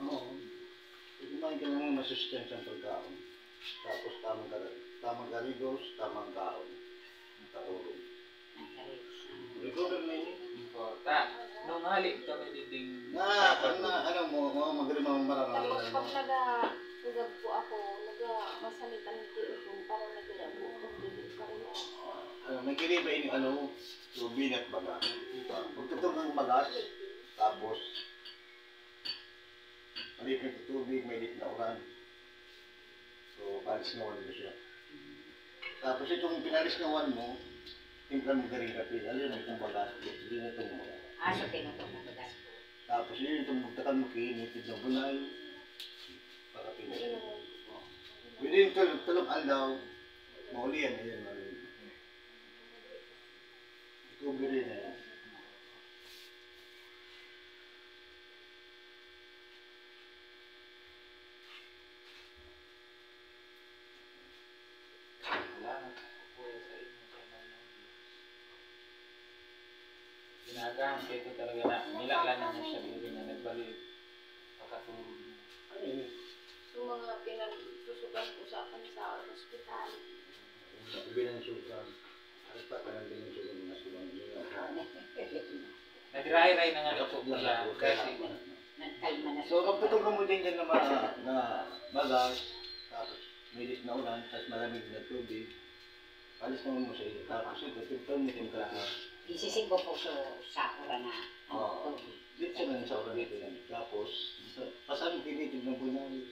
Oo. Kumain ka naman masustansya ang pagkaon. Tapos tamang galigos, tamang kaon. Katulog. Recover na yun. Nung halik kami dinding Ano mo, magaling mga mararami. Tapos pag nagagab po ako, masalitan ko ito, parang nagagab po ako, May kiniba yung tubig at baga. Magtutog ng bagas, tapos malipit na tubig, may lip na ulan. So, palis na ulan siya. Tapos itong pinalis na ulan mo, timplan mo garing kape, alin itong bagas, hindi na itong mga. So tinutong na bagas po. Tapos yun itong magtakal mo kinitid na bunay, para pinay. Pwede yung tulog alaw, mauli yan, ayan, mauli. Recover rin na yan. Ginagahan ko talaga na nilalan na siya dito na nagbalik pakatulog. So mga pinagsusugan ko sa akin sa hospital. Binansukan. Ano pa, parang binansukan mga sulang nila. Nag-ray-ray na nga ito nila kasi Nagkalma na. So, kapag mo din dyan na bagas, tapos milit na ulan, tapos malamig na tubig, alis naman mo sa iyo. Tapos ito, tipton mo din ka. Isisig ko po sa ura na. Oo. Dito siya lang sa ulan ito yan. Tapos, pasan pinitid ng bunay.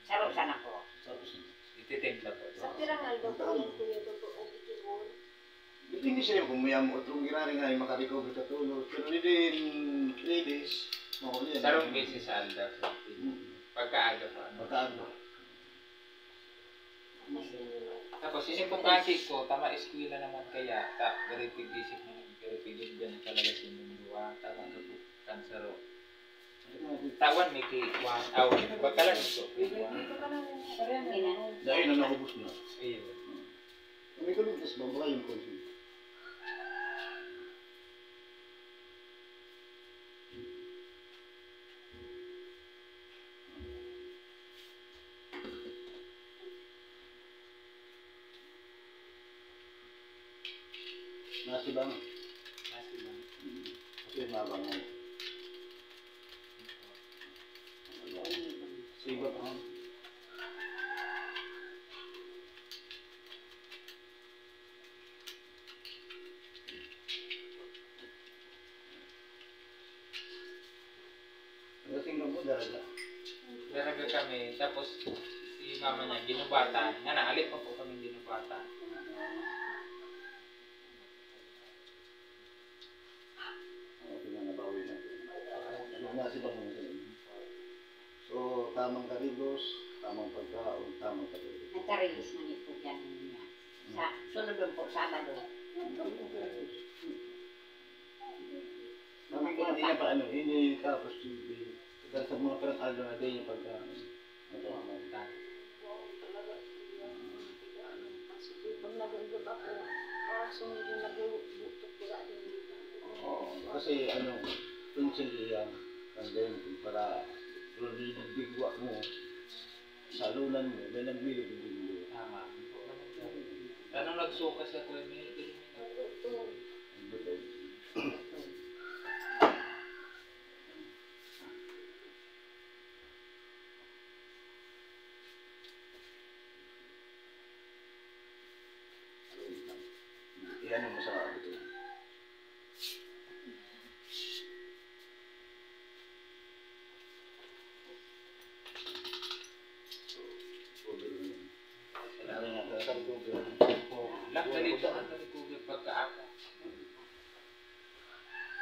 Sarap sana po. Tapos, ititimpla po. Sa tirangal daw po yung kuya daw po ang ikibon. depende sa'yo kung mayam o trong giraring ay makarecover ka tulog. Pero within 3 days, makuli yan. Sarong beses sa alda. Pagkaaga pa. Magkano? Tapos inikong ko, tama eskwela naman kaya, verification na verification dyan talaga sa mga tama ka po, kansaro. Tawan may kiwan, bakalan ito. Dahil na naubos na. Ayun. May kalugtas ba? Baka yung konti. Nasi bang? Kasi mabangan. Sibat ha? Lasing ka po daraga? Daraga kami, tapos si mama niya ginubatan. Nga naalit pa po kami ginubatan. Nasi bang? So, tamang karigos, tamang pagkaon, tamang katulog. Nagkarilis na nito yan niya. Sa sunod doon po, Sabado. Mami ko hindi niya pa hindi tapos dahil sa mga parang alo na din yung pagkaon. Pag nagagab ako, sunod yung nagbutok ko sa akin dito. Oo, kasi pencil yan, and then para bigwa mo, salunan mo, may nagbilog yung biglo. Tama. Anong nagsuka sa kuya may Iyan mo sa ito. Lakdali ito ang talikugit pagkaaka.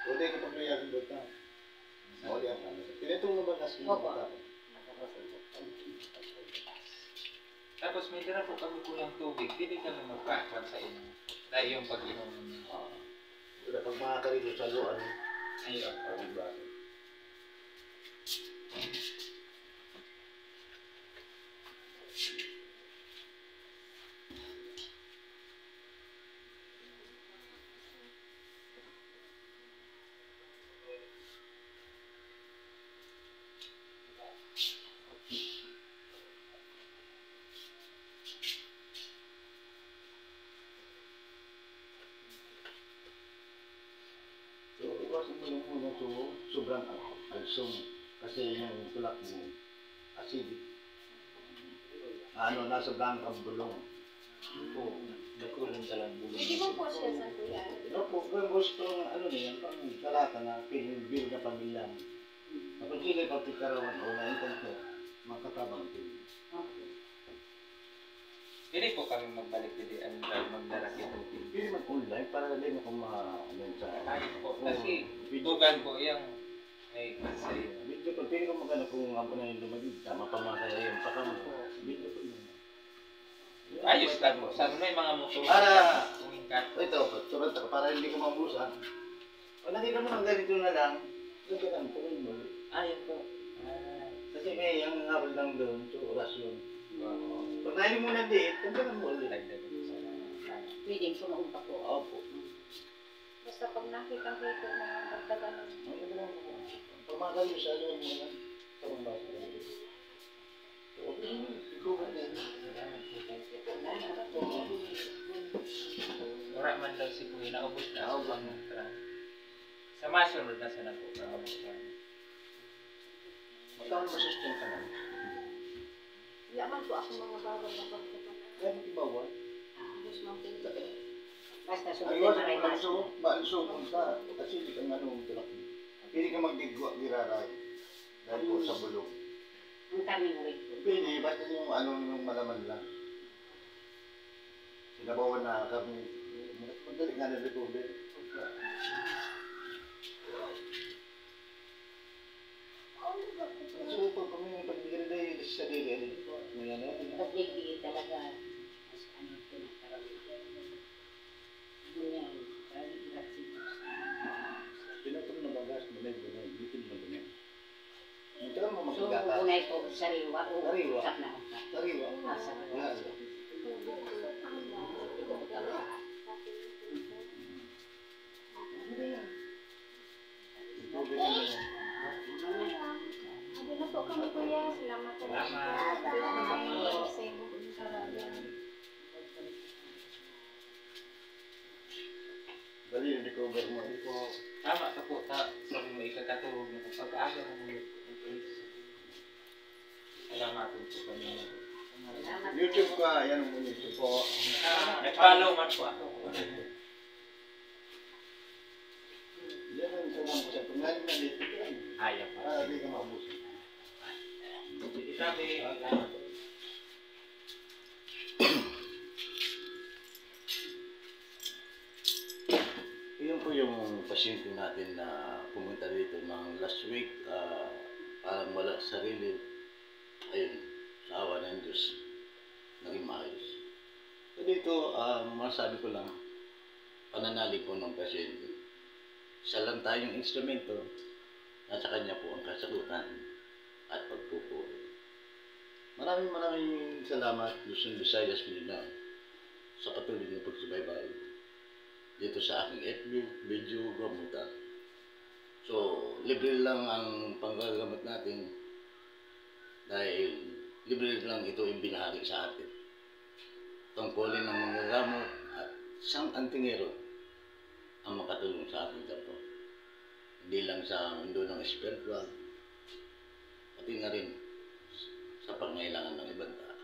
Pwede ko paglayarin doon ka. Mawali ang kami. Tinitong mo ba kasi yung pagkaon? Tapos may dira po kami kulang tubig, hindi kami magkakwan sa inyo. Dahil yung pag-inom ninyo. Wala pag mga karito sa luan. Ayun. iwasan mo yung muna to, sobrang alsong. Kasi yung tulak mo, acidic. Ano, nasa blanca bulong. Oo. Nagkulang talagang bulong. Hindi mo po siya sa kuya. Pero po, kung gusto ng ano na yan, pang kalata na pinibig na pamilya mo. Kapag sila kapitarawan o na-intent mo, makatabang din. Hindi po kami magbalik dito ang magdala dito. Pili mag-online para din ako ano sa... Ayun po. Kasi tugan po yung may kasi. Video ko, pili ko magkano kung ako na yung lumagid. Tama pa mga kaya yung pakam. Video ko yun. Ayos lang po. Sabi mo yung mga motor. Para- Tumingkat. Ito, turad ako para hindi ko mabusan. Pag nakita mo ng ganito na lang, lagyan ko rin mo. Ayun po. Kasi may ang habol lang doon, so orasyon. Oo. Pag nahili mo na diit, tanggalan mo ulit. Dagdagan ko sa Pwedeng sumaumpa po. Opo. Basta pag nakita ko ito na dagdagan ng Ang ito lang mo. Pamagal mo siya doon mo na. Parang basa ka rin. Okay, ikaw ba din? Wala man daw si Kuya, naubos na ako Naubos pang na. tra. Sa masunod na sana po. Naubos na. Magkano masustain ka na? yaman po ako mga bawal na pagkakataon. Kaya ibawal. Tapos mga Basta Ay, sundin wala na rin kang malso. Malso kung ka. Kasi hindi ka nga nung tulak. Pili ka magdigwa, giraray. Dahil po sa bulong. Ang kaming rin po. Pili, basta yung ano yung malaman lang. Sinabawan na kami. Madali nga na recover. So, pag kami pagbigyan na yung sa dili, may ano, Pagdigdigit talaga. Mas ano pinakaroon. Ganyan. Parang ilat pinatong na bagas, bunay, bitin na bunay. Ang tagal mo So, magkagata. unay po sariwa o Sariwa. usap na usap. Sariwa. Ah, sariwa. Yan. Recover na yan. Hindi na po kami kuya. Salamat po. Salamat. Salamat sa inyo po sa radyo. Dali yung recover mo. Tama ka po. Sabi mo ikakatulog na kapag aga mo muli. Salamat po po kami. Salamat po. YouTube ka, yan ang YouTube po. Nag-follow man po ako. Yan ang salamat sa tungaling na dito. Ayaw pa. Para di ka maubusin. Sabi, Yun po yung pasyente natin na pumunta dito ng last week. Parang wala sa sarili. Ayun, sa awa ng Diyos, naging maayos. So dito, masabi ko lang, pananalig po ng pasyente. Isa lang tayong instrumento, nasa kanya po ang kasagutan at pagpupuri. Maraming salamat, Luzon, Visayas, Mindanao, sa patuloy na pagsubaybay dito sa aking FB video gamutan. So, libre lang ang panggagamot natin dahil libre lang ito yung binahagi sa atin. Tungkulin ng mga gamot at isang antingero ang makatulong sa ating kapwa. Hindi lang sa mundo ng spiritual, pati na rin sa pangailangan ng ibang tao.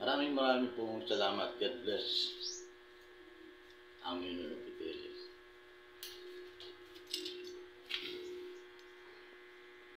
Maraming pong salamat. God bless ang inyong pipili.